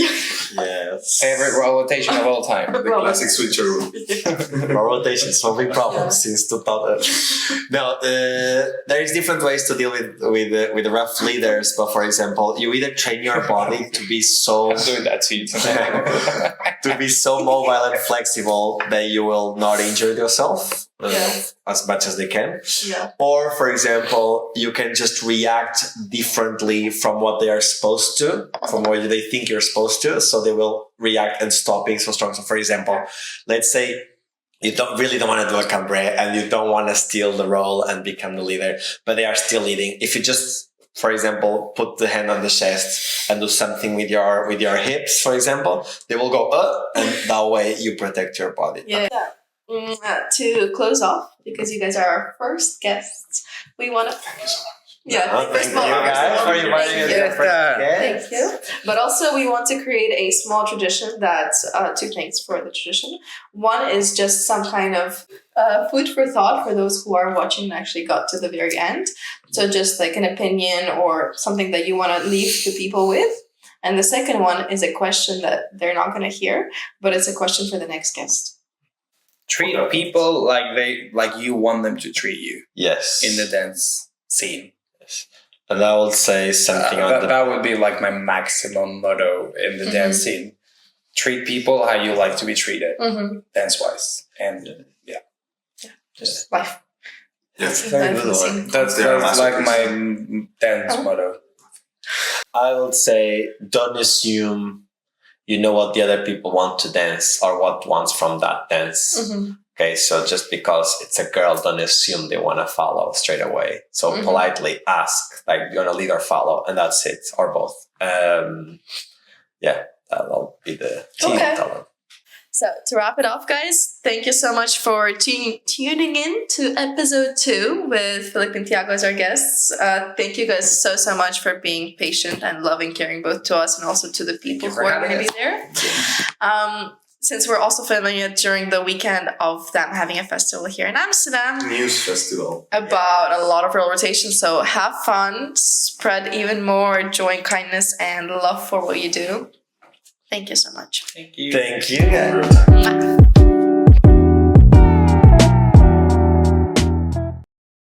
Yes. favorite rotation of all time. The classic switcheroo. More rotation, solving problems since 2000. No, there is different ways to deal with the rough leaders. But for example, you either train your body to be so I'm doing that to you tonight. to be so mobile and flexible that you will not injure yourself Yeah. as much as they can. Yeah. Or, for example, you can just react differently from what they are supposed to, from what they think you're supposed to. So they will react and stop being so strong. So, for example, let's say you don't want to do a cambre and you don't want to steal the role and become the leader, but they are still leading. If you just for example, put the hand on the chest and do something with your hips, for example, they will go, and that way you protect your body. Yeah. To close off, because you guys are our first guests, we want to. Thank you so much. Yeah, Thank first you of all, guys for thank inviting us. you. Thank Thank you. But also, we want to create a small tradition that, two things for the tradition. One is just some kind of food for thought for those who are watching and actually got to the very end. So just like an opinion or something that you want to leave the people with. And the second one is a question that they're not going to hear, but it's a question for the next guest. Treat people like you want them to treat you Yes. in the dance scene. And I will say something that would be like my maximum motto in the dance scene. Treat people how you like to be treated, dance-wise. And Just life. Yes. Very good one. that's like my dance motto. I would say don't assume you know what the other people want to dance or what wants from that dance. Okay, so just because it's a girl, don't assume they want to follow straight away. So politely ask, like, you want to lead or follow, and that's it, or both. Yeah, that'll be the Okay. talent. So to wrap it off, guys, thank you so much for tuning in to episode 2 with Felipe Tiago as our guests. Thank you guys so much for being patient and loving, caring both to us and also to the people who are going to be there. Since we're also filming it during the weekend of them having a festival here in Amsterdam. News festival. About a lot of real rotation. So have fun, spread even more joy and kindness and love for what you do. Thank you so much. Thank you. Thank you, guys. Bye.